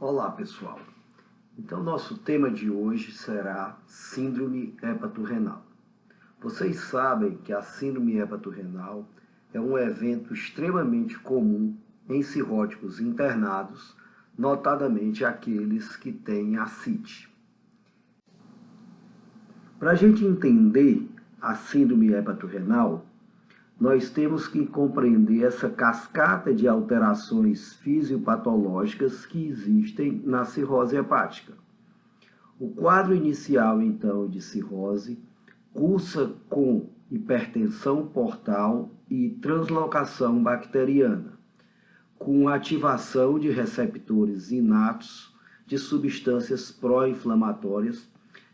Olá pessoal, então nosso tema de hoje será síndrome hepatorrenal. Vocês sabem que a síndrome hepatorrenal é um evento extremamente comum em cirróticos internados, notadamente aqueles que têm ascite. Para a gente entender a síndrome hepatorrenal, nós temos que compreender essa cascata de alterações fisiopatológicas que existem na cirrose hepática. O quadro inicial, então, de cirrose cursa com hipertensão portal e translocação bacteriana, com ativação de receptores inatos de substâncias pró-inflamatórias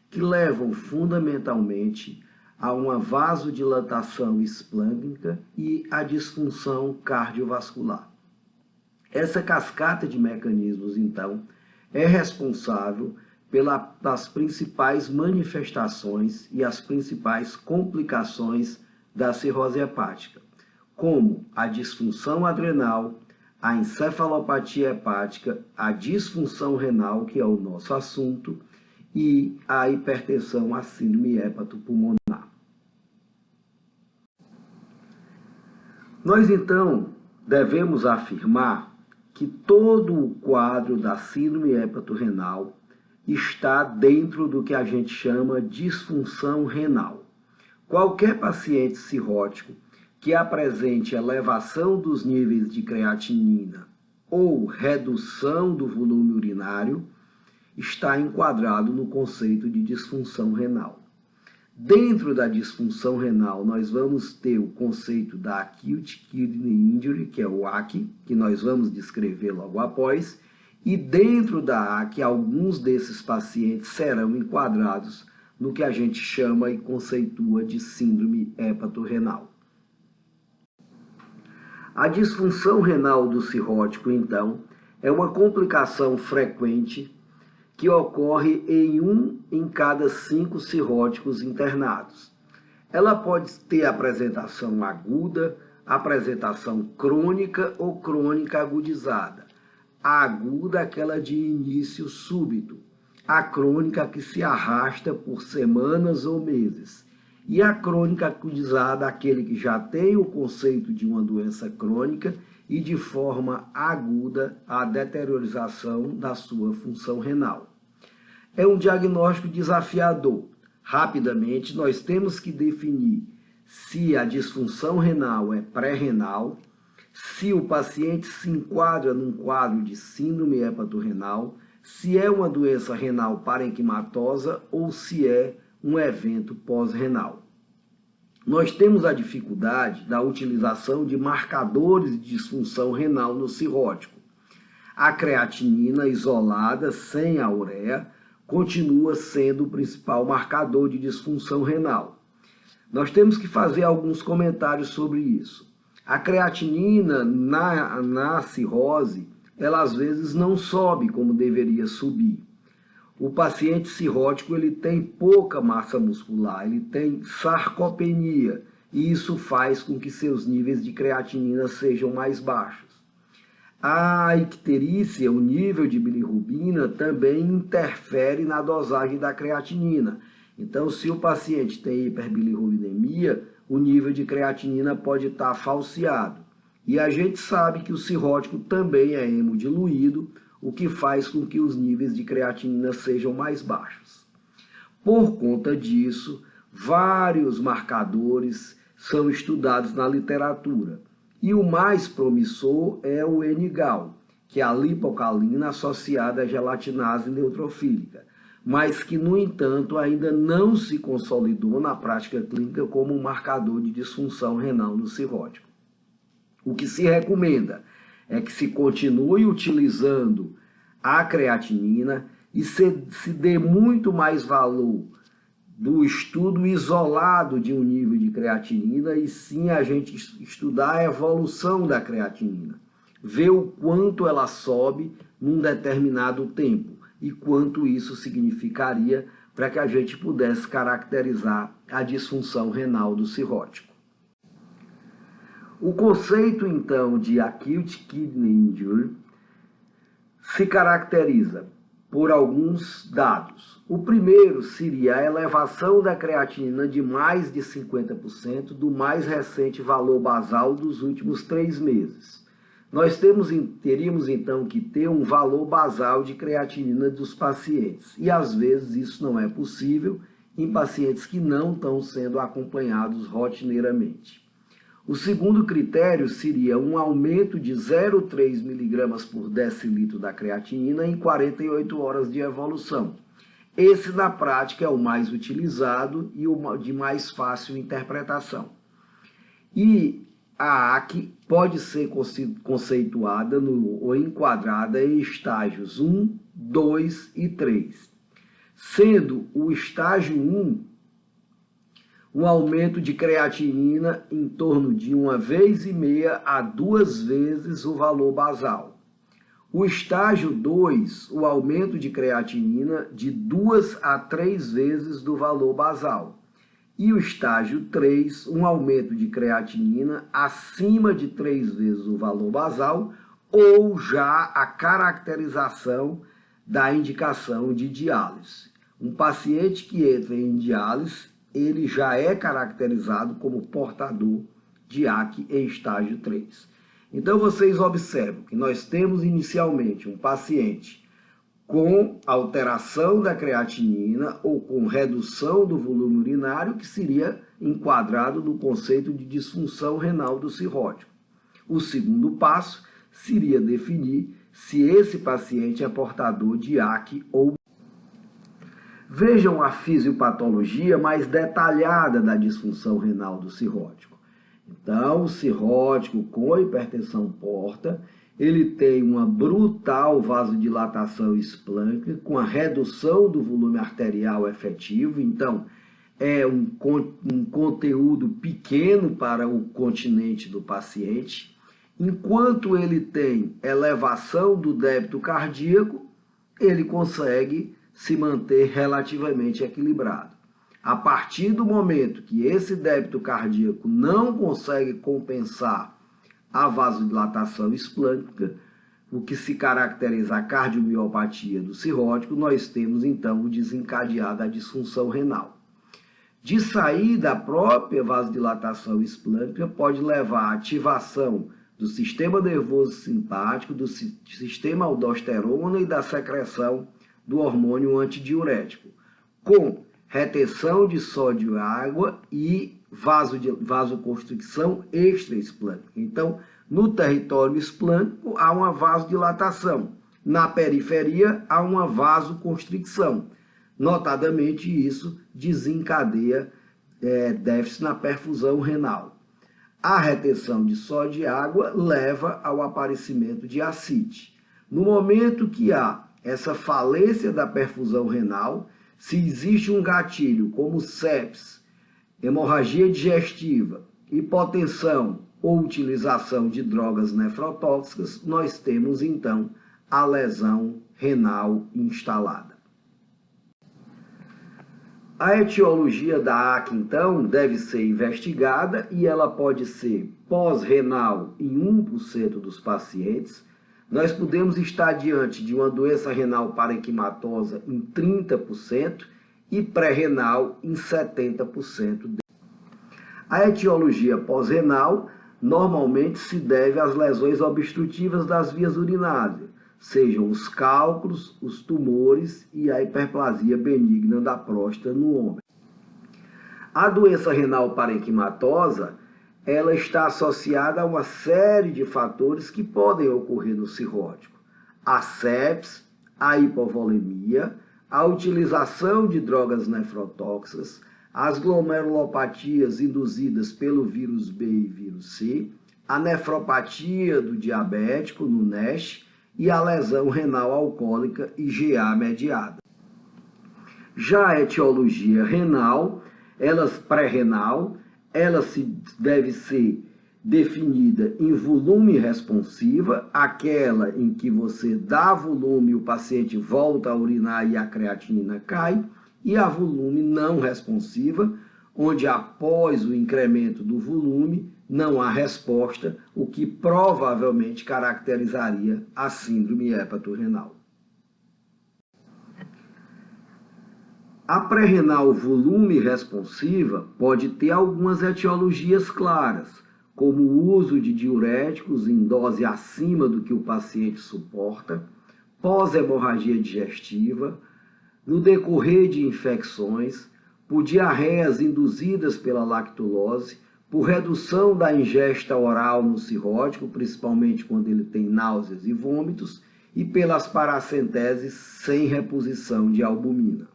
que levam fundamentalmente a uma vasodilatação esplâncnica e a disfunção cardiovascular. Essa cascata de mecanismos, então, é responsável pelas principais manifestações e as principais complicações da cirrose hepática, como a disfunção adrenal, a encefalopatia hepática, a disfunção renal, que é o nosso assunto, e a hipertensão, a síndrome hepatopulmonar. Nós, então, devemos afirmar que todo o quadro da síndrome hepatorrenal está dentro do que a gente chama disfunção renal. Qualquer paciente cirrótico que apresente elevação dos níveis de creatinina ou redução do volume urinário está enquadrado no conceito de disfunção renal. Dentro da disfunção renal, nós vamos ter o conceito da Acute Kidney Injury, que é o AC, que nós vamos descrever logo após, e dentro da AC, alguns desses pacientes serão enquadrados no que a gente chama e conceitua de síndrome hepatorrenal. A disfunção renal do cirrótico, então, é uma complicação frequente que ocorre em 1 em cada 5 cirróticos internados. Ela pode ter apresentação aguda, apresentação crônica ou crônica agudizada. A aguda é aquela de início súbito, a crônica que se arrasta por semanas ou meses, e a crônica agudizada, aquele que já tem o conceito de uma doença crônica e de forma aguda a deteriorização da sua função renal. É um diagnóstico desafiador. Rapidamente, nós temos que definir se a disfunção renal é pré-renal, se o paciente se enquadra num quadro de síndrome hepatorrenal, se é uma doença renal parenquimatosa ou se é um evento pós-renal. Nós temos a dificuldade da utilização de marcadores de disfunção renal no cirrótico. A creatinina isolada, sem a ureia, continua sendo o principal marcador de disfunção renal. Nós temos que fazer alguns comentários sobre isso. A creatinina na cirrose, ela às vezes não sobe como deveria subir. O paciente cirrótico ele tem pouca massa muscular, ele tem sarcopenia, e isso faz com que seus níveis de creatinina sejam mais baixos. A icterícia, o nível de bilirrubina, também interfere na dosagem da creatinina. Então, se o paciente tem hiperbilirrubinemia, o nível de creatinina pode estar falseado. E a gente sabe que o cirrótico também é hemodiluído, o que faz com que os níveis de creatinina sejam mais baixos. Por conta disso, vários marcadores são estudados na literatura. E o mais promissor é o NGAL, que é a lipocalina associada à gelatinase neutrofílica, mas que, no entanto, ainda não se consolidou na prática clínica como um marcador de disfunção renal no cirrótico. O que se recomenda é que se continue utilizando a creatinina e se dê muito mais valor do estudo isolado de um nível de creatinina e sim a gente estudar a evolução da creatinina, ver o quanto ela sobe num determinado tempo e quanto isso significaria para que a gente pudesse caracterizar a disfunção renal do cirrótico. O conceito, então, de Acute Kidney Injury se caracteriza por alguns dados. O primeiro seria a elevação da creatinina de mais de 50% do mais recente valor basal dos últimos 3 meses. Nós teríamos então que ter um valor basal de creatinina dos pacientes, e às vezes isso não é possível em pacientes que não estão sendo acompanhados rotineiramente. O segundo critério seria um aumento de 0,3 mg por decilitro da creatinina em 48 horas de evolução. Esse, na prática, é o mais utilizado e o de mais fácil interpretação. E a AC pode ser conceituada ou enquadrada em estágios 1, 2 e 3, sendo o estágio 1 um aumento de creatinina em torno de 1,5 vezes a 2 vezes o valor basal. O estágio 2, o aumento de creatinina de 2 a 3 vezes do valor basal. E o estágio 3, um aumento de creatinina acima de 3 vezes o valor basal, ou já a caracterização da indicação de diálise. Um paciente que entra em diálise, ele já é caracterizado como portador de AC em estágio 3. Então, vocês observam que nós temos inicialmente um paciente com alteração da creatinina ou com redução do volume urinário, que seria enquadrado no conceito de disfunção renal do cirrótico. O segundo passo seria definir se esse paciente é portador de AC ou não. Vejam a fisiopatologia mais detalhada da disfunção renal do cirrótico. Então, o cirrótico com hipertensão porta, ele tem uma brutal vasodilatação esplâncnica com a redução do volume arterial efetivo. Então, é um conteúdo pequeno para o continente do paciente. Enquanto ele tem elevação do débito cardíaco, ele consegue se manter relativamente equilibrado. A partir do momento que esse débito cardíaco não consegue compensar a vasodilatação esplâncnica, o que se caracteriza a cardiomiopatia do cirrótico, nós temos então o desencadear da disfunção renal. De sair da própria vasodilatação esplâncnica pode levar à ativação do sistema nervoso simpático, do sistema aldosterona e da secreção do hormônio antidiurético, com retenção de sódio e água e vasoconstricção extraesplâncnica. Então, no território esplâncnico há uma vasodilatação, na periferia há uma vasoconstricção. Notadamente, isso desencadeia déficit na perfusão renal. A retenção de sódio e água leva ao aparecimento de ascite. No momento que há essa falência da perfusão renal, se existe um gatilho como sepsis, hemorragia digestiva, hipotensão ou utilização de drogas nefrotóxicas, nós temos então a lesão renal instalada. A etiologia da AC, então, deve ser investigada e ela pode ser pós-renal em 1% dos pacientes. Nós podemos estar diante de uma doença renal parenquimatosa em 30% e pré-renal em 70%. A etiologia pós-renal normalmente se deve às lesões obstrutivas das vias urinárias, sejam os cálculos, os tumores e a hiperplasia benigna da próstata no homem. A doença renal parenquimatosa, ela está associada a uma série de fatores que podem ocorrer no cirrótico. A sepsis, a hipovolemia, a utilização de drogas nefrotóxicas, as glomerulopatias induzidas pelo vírus B e vírus C, a nefropatia do diabético no NASH e a lesão renal alcoólica IgA mediada. Já a etiologia renal, pré-renal, ela deve ser definida em volume responsiva, aquela em que você dá volume e o paciente volta a urinar e a creatinina cai, e a volume não responsiva, onde após o incremento do volume não há resposta, o que provavelmente caracterizaria a síndrome hepatorrenal. A pré-renal volume responsiva pode ter algumas etiologias claras, como o uso de diuréticos em dose acima do que o paciente suporta, pós-hemorragia digestiva, no decorrer de infecções, por diarreias induzidas pela lactulose, por redução da ingesta oral no cirrótico, principalmente quando ele tem náuseas e vômitos, e pelas paracenteses sem reposição de albumina.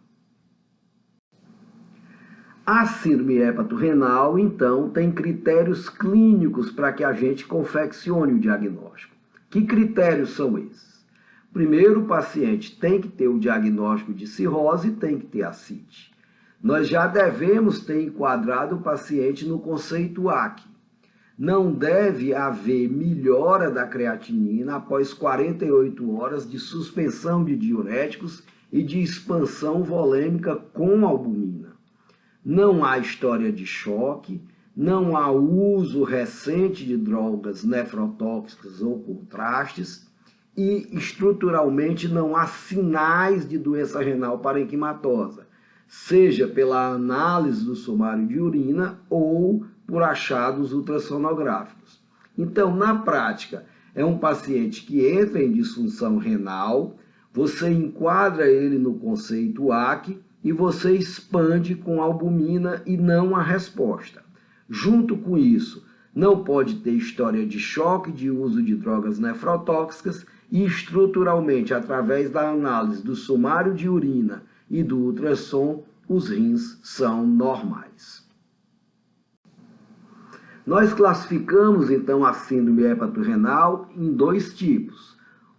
A síndrome hepatorrenal, então, tem critérios clínicos para que a gente confeccione o diagnóstico. Que critérios são esses? Primeiro, o paciente tem que ter o diagnóstico de cirrose e tem que ter ascite. Nós já devemos ter enquadrado o paciente no conceito AC. Não deve haver melhora da creatinina após 48 horas de suspensão de diuréticos e de expansão volêmica com albumina. Não há história de choque, não há uso recente de drogas nefrotóxicas ou contrastes e, estruturalmente, não há sinais de doença renal parenquimatosa, seja pela análise do sumário de urina ou por achados ultrassonográficos. Então, na prática, é um paciente que entra em disfunção renal, você enquadra ele no conceito AC, e você expande com albumina e não a resposta. Junto com isso, não pode ter história de choque de uso de drogas nefrotóxicas e estruturalmente, através da análise do sumário de urina e do ultrassom, os rins são normais. Nós classificamos então a síndrome hepatorrenal em dois tipos.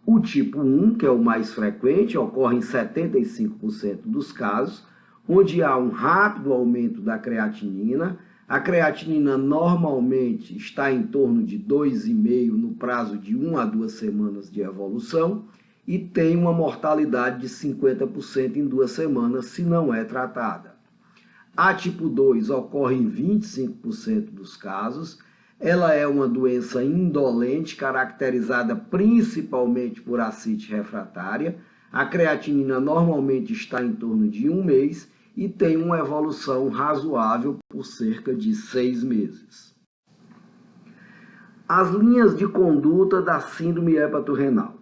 O tipo 1, que é o mais frequente, ocorre em 75% dos casos, onde há um rápido aumento da creatinina. A creatinina normalmente está em torno de 2,5 no prazo de 1 a 2 semanas de evolução e tem uma mortalidade de 50% em 2 semanas se não é tratada. A tipo 2 ocorre em 25% dos casos. Ela é uma doença indolente, caracterizada principalmente por ascite refratária. A creatinina normalmente está em torno de 1 mês e tem uma evolução razoável por cerca de 6 meses. As linhas de conduta da síndrome hepatorrenal.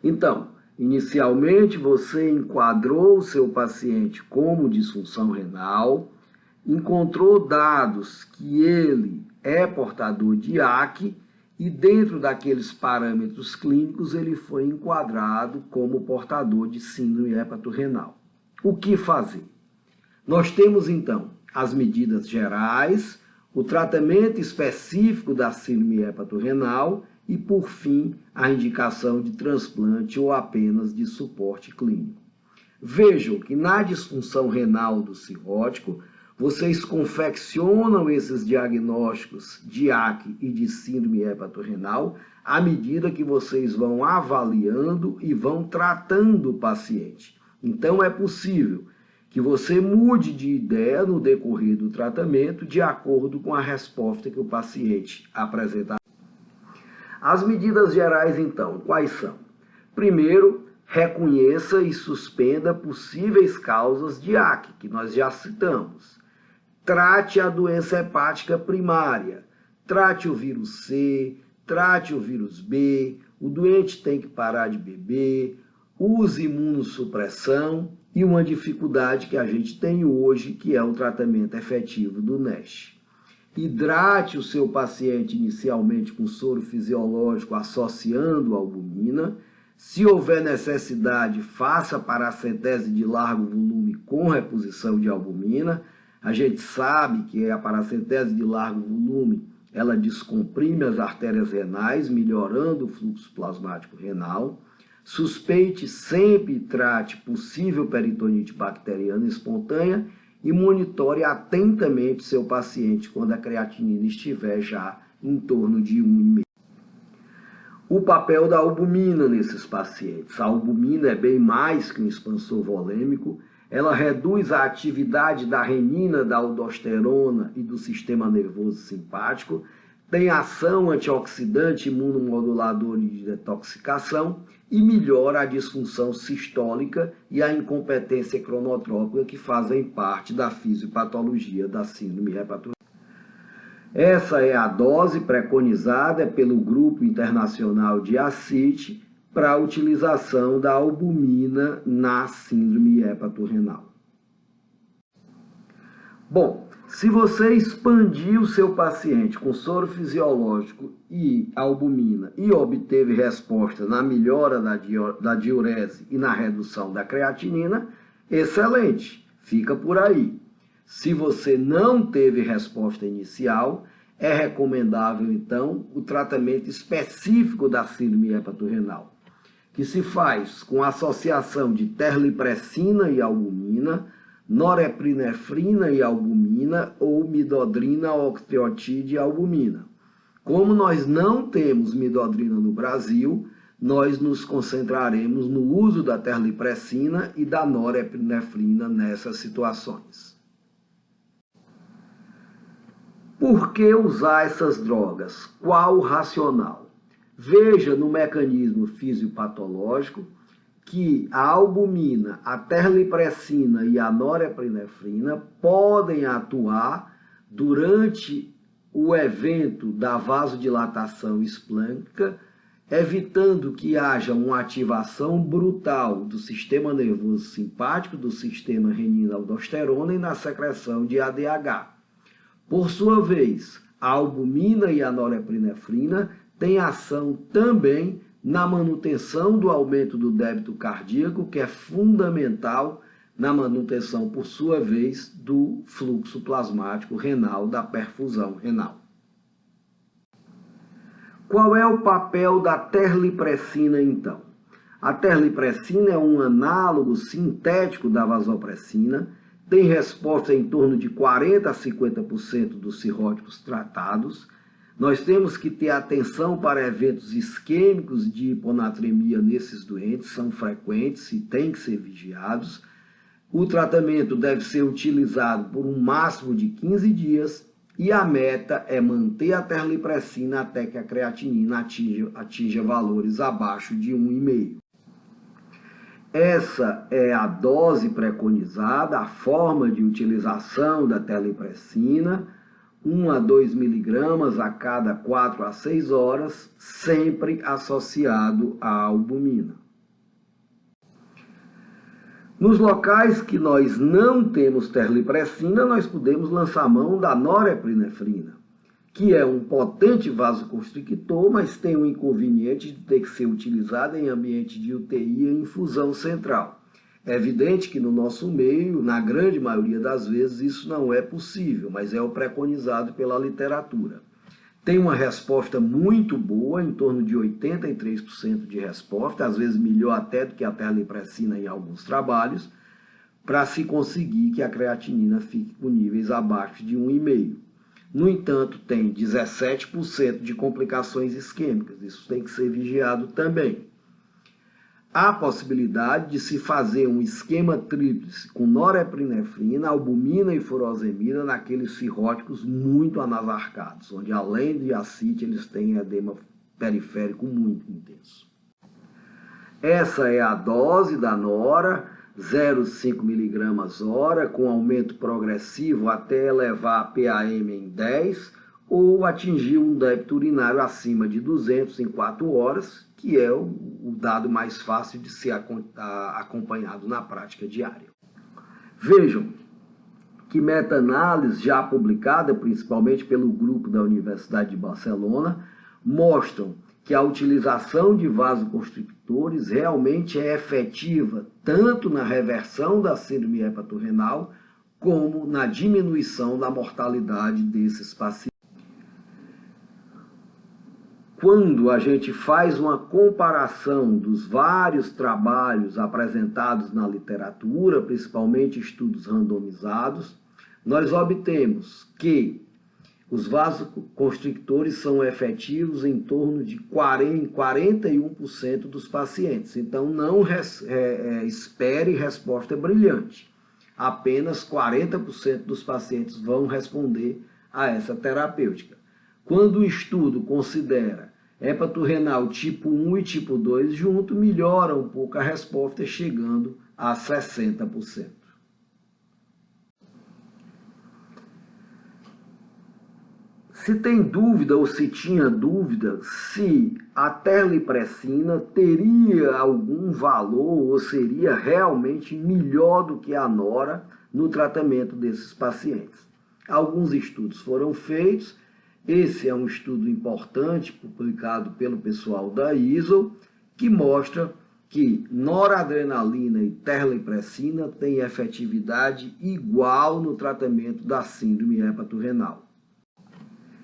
Então, inicialmente você enquadrou o seu paciente como disfunção renal, encontrou dados que ele é portador de AC e dentro daqueles parâmetros clínicos ele foi enquadrado como portador de síndrome hepatorrenal. O que fazer? Nós temos então as medidas gerais, o tratamento específico da síndrome hepatorrenal e, por fim, a indicação de transplante ou apenas de suporte clínico. Vejam que na disfunção renal do cirrótico, vocês confeccionam esses diagnósticos de AC e de síndrome hepatorrenal à medida que vocês vão avaliando e vão tratando o paciente. Então, é possível que você mude de ideia no decorrer do tratamento de acordo com a resposta que o paciente apresenta. As medidas gerais, então, quais são? Primeiro, reconheça e suspenda possíveis causas de AC, que nós já citamos. Trate a doença hepática primária, trate o vírus C, trate o vírus B, o doente tem que parar de beber, use imunossupressão e uma dificuldade que a gente tem hoje, que é o tratamento efetivo do NASH. Hidrate o seu paciente inicialmente com soro fisiológico associando a albumina. Se houver necessidade, faça paracentese de largo volume com reposição de albumina. A gente sabe que a paracentese de largo volume, ela descomprime as artérias renais, melhorando o fluxo plasmático renal. Suspeite sempre e trate possível peritonite bacteriana espontânea e monitore atentamente seu paciente quando a creatinina estiver já em torno de 1,5. O papel da albumina nesses pacientes. A albumina é bem mais que um expansor volêmico, ela reduz a atividade da renina, da aldosterona e do sistema nervoso simpático, tem ação antioxidante, imunomodulador e de detoxicação e melhora a disfunção sistólica e a incompetência cronotrópica que fazem parte da fisiopatologia da síndrome hepatolítica. Essa é a dose preconizada pelo Grupo Internacional de ACIT para a utilização da albumina na síndrome hepatorrenal. Bom, se você expandir o seu paciente com soro fisiológico e albumina e obteve resposta na melhora da diurese e na redução da creatinina, excelente, fica por aí. Se você não teve resposta inicial, é recomendável então o tratamento específico da síndrome hepatorrenal, que se faz com associação de terlipressina e albumina, norepinefrina e albumina ou midodrina, octreotide e albumina. Como nós não temos midodrina no Brasil, nós nos concentraremos no uso da terlipressina e da norepinefrina nessas situações. Por que usar essas drogas? Qual o racional? Veja no mecanismo fisiopatológico que a albumina, a terlipressina e a norepinefrina podem atuar durante o evento da vasodilatação esplênica, evitando que haja uma ativação brutal do sistema nervoso simpático, do sistema renina-aldosterona e na secreção de ADH. Por sua vez, a albumina e a norepinefrina têm ação também na manutenção do aumento do débito cardíaco, que é fundamental na manutenção, por sua vez, do fluxo plasmático renal, da perfusão renal. Qual é o papel da terlipressina, então? A terlipressina é um análogo sintético da vasopressina, tem resposta em torno de 40% a 50% dos cirróticos tratados. Nós temos que ter atenção para eventos isquêmicos de hiponatremia nesses doentes, são frequentes e têm que ser vigiados. O tratamento deve ser utilizado por um máximo de 15 dias e a meta é manter a terlipressina até que a creatinina atinja valores abaixo de 1,5. Essa é a dose preconizada, a forma de utilização da terlipressina, 1 a 2 miligramas a cada 4 a 6 horas, sempre associado à albumina. Nos locais que nós não temos terlipressina, nós podemos lançar mão da norepinefrina, que é um potente vasoconstrictor, mas tem o inconveniente de ter que ser utilizada em ambiente de UTI em infusão central. É evidente que no nosso meio, na grande maioria das vezes, isso não é possível, mas é o preconizado pela literatura. Tem uma resposta muito boa, em torno de 83% de resposta, às vezes melhor até do que a terlipressina em alguns trabalhos, para se conseguir que a creatinina fique com níveis abaixo de 1,5. No entanto, tem 17% de complicações isquêmicas, isso tem que ser vigiado também. Há possibilidade de se fazer um esquema tríplice com norepinefrina, albumina e furosemida naqueles cirróticos muito anavarcados, onde além de ascite eles têm edema periférico muito intenso. Essa é a dose da nora, 0,5 mg hora, com aumento progressivo até elevar a PAM em 10, ou atingir um débito urinário acima de 200 em 4 horas, que é o dado mais fácil de ser acompanhado na prática diária. Vejam que meta-análise já publicada, principalmente pelo grupo da Universidade de Barcelona, mostram que a utilização de vasoconstrictores realmente é efetiva tanto na reversão da síndrome hepatorrenal como na diminuição da mortalidade desses pacientes. Quando a gente faz uma comparação dos vários trabalhos apresentados na literatura, principalmente estudos randomizados, nós obtemos que os vasoconstrictores são efetivos em torno de 41% dos pacientes. Então, não espere resposta brilhante. apenas 40% dos pacientes vão responder a essa terapêutica. Quando o estudo considera hepato-renal tipo 1 e tipo 2 junto, melhora um pouco a resposta, chegando a 60%. Se tem dúvida ou se tinha dúvida se a terlipressina teria algum valor ou seria realmente melhor do que a nora no tratamento desses pacientes. Alguns estudos foram feitos. Esse é um estudo importante, publicado pelo pessoal da ISO, que mostra que noradrenalina e terlipressina têm efetividade igual no tratamento da síndrome hepato-renal.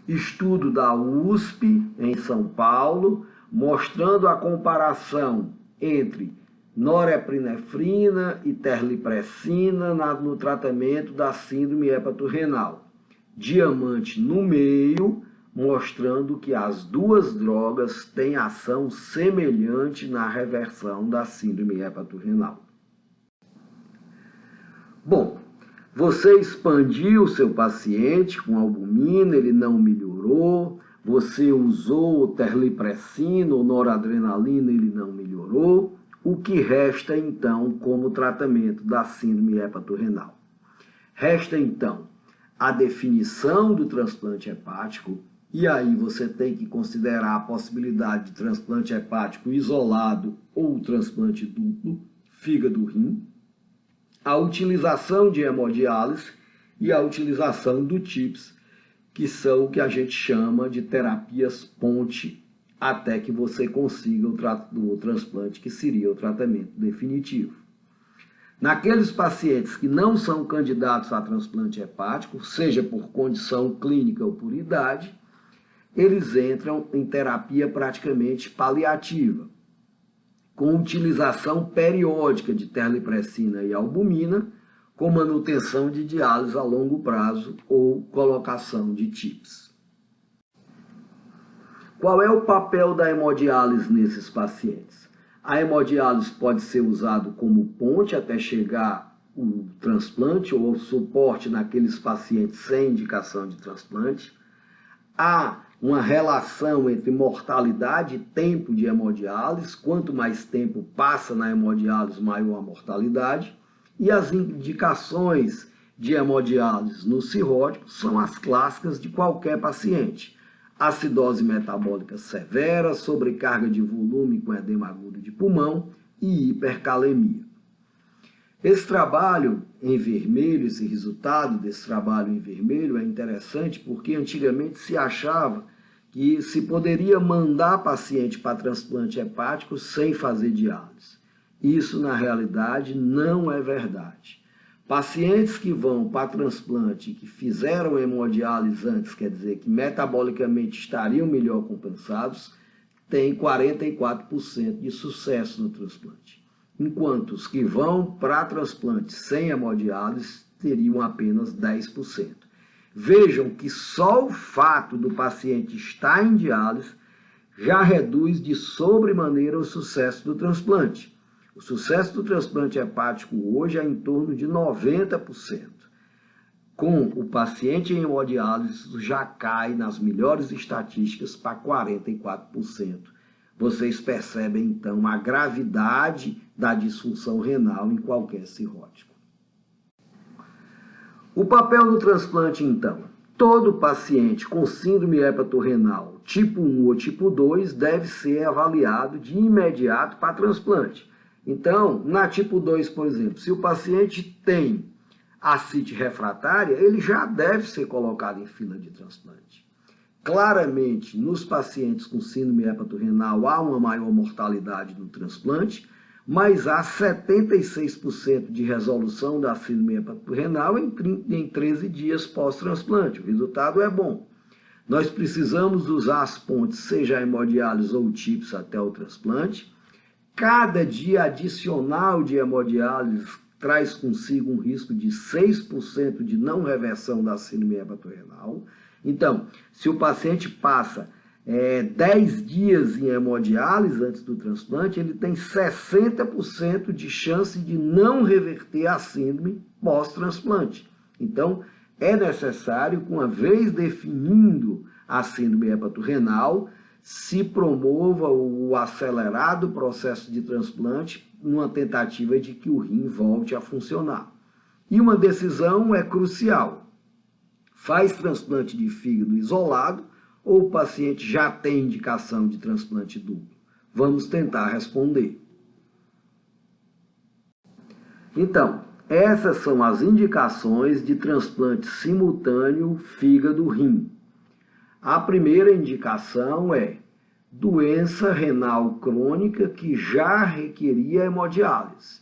Estudo da USP, em São Paulo, mostrando a comparação entre norepinefrina e terlipressina no tratamento da síndrome hepato-renal. Diamante no meio, mostrando que as duas drogas têm ação semelhante na reversão da síndrome hepato-renal. Bom, você expandiu o seu paciente com albumina, ele não melhorou. Você usou terlipressina ou noradrenalina, ele não melhorou. O que resta, então, como tratamento da síndrome hepato-renal? Resta, então, a definição do transplante hepático, e aí você tem que considerar a possibilidade de transplante hepático isolado ou transplante duplo, fígado-rim, a utilização de hemodiálise e a utilização do TIPS, que são o que a gente chama de terapias ponte, até que você consiga o transplante, que seria o tratamento definitivo. Naqueles pacientes que não são candidatos a transplante hepático, seja por condição clínica ou por idade, eles entram em terapia praticamente paliativa, com utilização periódica de terlipressina e albumina, com manutenção de diálise a longo prazo ou colocação de TIPS. Qual é o papel da hemodiálise nesses pacientes? A hemodiálise pode ser usada como ponte até chegar o transplante ou suporte naqueles pacientes sem indicação de transplante. Há uma relação entre mortalidade e tempo de hemodiálise. Quanto mais tempo passa na hemodiálise, maior a mortalidade. E as indicações de hemodiálise no cirrótico são as clássicas de qualquer paciente. Acidose metabólica severa, sobrecarga de volume com edema agudo de pulmão e hipercalemia. Esse trabalho em vermelho, esse resultado desse trabalho em vermelho é interessante porque antigamente se achava que se poderia mandar paciente para transplante hepático sem fazer diálise. Isso, na realidade, não é verdade. Pacientes que vão para transplante, que fizeram hemodiálise antes, quer dizer que metabolicamente estariam melhor compensados, têm 44% de sucesso no transplante. Enquanto os que vão para transplante sem hemodiálise teriam apenas 10%. Vejam que só o fato do paciente estar em diálise já reduz de sobremaneira o sucesso do transplante. O sucesso do transplante hepático hoje é em torno de 90%. Com o paciente em hemodiálise, já cai nas melhores estatísticas para 44%. Vocês percebem, então, a gravidade da disfunção renal em qualquer cirrótico. O papel do transplante, então. Todo paciente com síndrome hepato-renal tipo 1 ou tipo 2 deve ser avaliado de imediato para transplante. Então, na tipo 2, por exemplo, se o paciente tem ascite refratária, ele já deve ser colocado em fila de transplante. Claramente, nos pacientes com síndrome hepato-renal há uma maior mortalidade no transplante, mas há 76% de resolução da síndrome hepato-renal em 13 dias pós-transplante. O resultado é bom. Nós precisamos usar as pontes, seja a hemodiálise ou o TIPS, até o transplante. Cada dia adicional de hemodiálise traz consigo um risco de 6% de não reversão da síndrome hepato-renal. Então, se o paciente passa 10 dias em hemodiálise antes do transplante, ele tem 60% de chance de não reverter a síndrome pós-transplante. Então, é necessário que, uma vez definindo a síndrome hepatorrenal, se promova o acelerado processo de transplante numa tentativa de que o rim volte a funcionar. E uma decisão é crucial. Faz transplante de fígado isolado ou o paciente já tem indicação de transplante duplo? Vamos tentar responder. Então, essas são as indicações de transplante simultâneo fígado-rim. A primeira indicação é doença renal crônica que já requeria hemodiálise.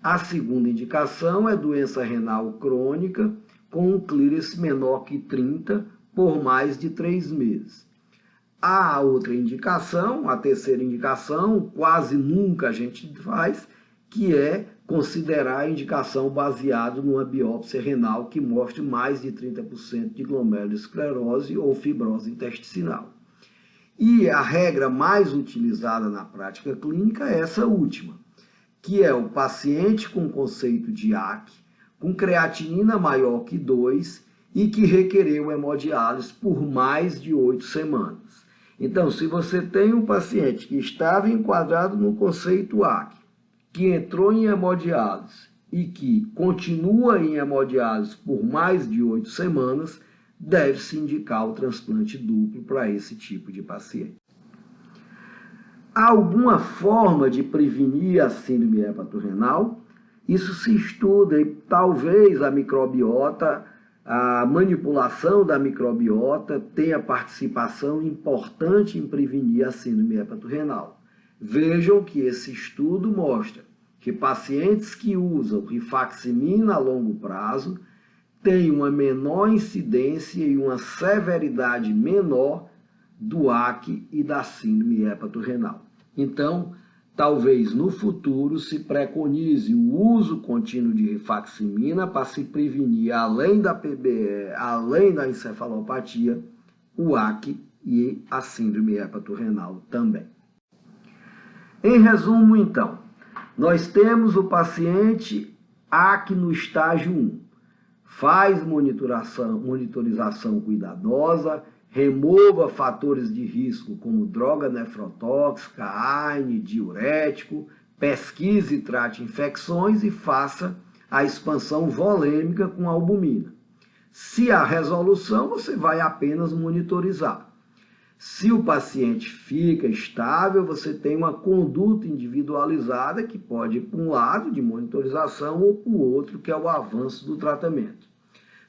A segunda indicação é doença renal crônica com um clearance menor que 30 por mais de 3 meses. A outra indicação, a terceira indicação, quase nunca a gente faz, que é considerar a indicação baseada numa biópsia renal que mostre mais de 30% de glomerulosclerose ou fibrose intestinal. E a regra mais utilizada na prática clínica é essa última, que é o paciente com conceito de AC, com creatinina maior que 2 e que requereu hemodiálise por mais de 8 semanas. Então, se você tem um paciente que estava enquadrado no conceito AC, que entrou em hemodiálise e que continua em hemodiálise por mais de 8 semanas, deve-se indicar o transplante duplo para esse tipo de paciente. Há alguma forma de prevenir a síndrome hepatorrenal? Isso se estuda e talvez a microbiota, a manipulação da microbiota tenha participação importante em prevenir a síndrome hepatorrenal. Vejam que esse estudo mostra que pacientes que usam rifaximina a longo prazo têm uma menor incidência e uma severidade menor do AC e da síndrome hepatorrenal. Então, talvez no futuro se preconize o uso contínuo de rifaximina para se prevenir, além da PBE, além da encefalopatia, o AC e a síndrome hepatorrenal também. Em resumo, então, nós temos o paciente AC no estágio 1. Faz monitorização cuidadosa, remova fatores de risco como droga nefrotóxica, ARNE, diurético, pesquise e trate infecções e faça a expansão volêmica com albumina. Se há resolução, você vai apenas monitorizar. Se o paciente fica estável, você tem uma conduta individualizada que pode ir para um lado de monitorização ou para o outro, que é o avanço do tratamento.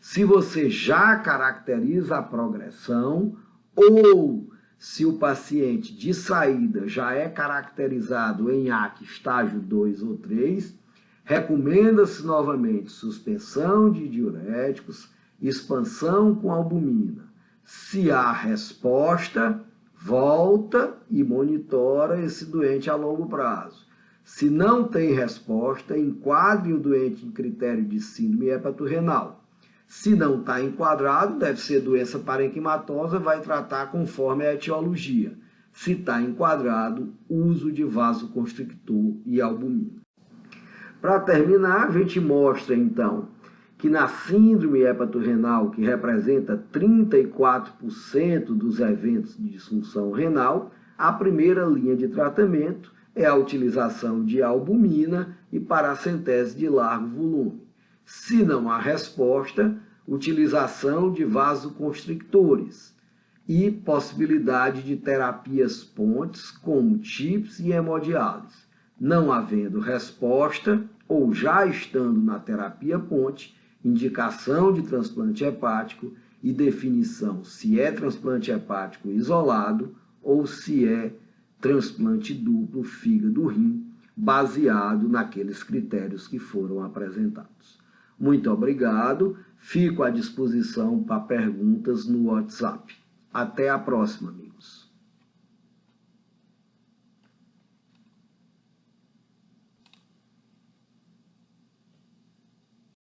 Se você já caracteriza a progressão ou se o paciente de saída já é caracterizado em AC estágio 2 ou 3, recomenda-se novamente suspensão de diuréticos, expansão com albumina. Se há resposta, volta e monitora esse doente a longo prazo. Se não tem resposta, enquadre o doente em critério de síndrome hepatorrenal. Se não está enquadrado, deve ser doença parenquimatosa, vai tratar conforme a etiologia. Se está enquadrado, uso de vasoconstrictor e albumina. Para terminar, a gente mostra então que na síndrome hepatorrenal, que representa 34% dos eventos de disfunção renal, a primeira linha de tratamento é a utilização de albumina e paracentese de largo volume. Se não há resposta, utilização de vasoconstrictores e possibilidade de terapias pontes, como TIPS e hemodiálise. Não havendo resposta ou já estando na terapia ponte, indicação de transplante hepático e definição se é transplante hepático isolado ou se é transplante duplo fígado-rim, baseado naqueles critérios que foram apresentados. Muito obrigado, fico à disposição para perguntas no WhatsApp. Até a próxima, amigos.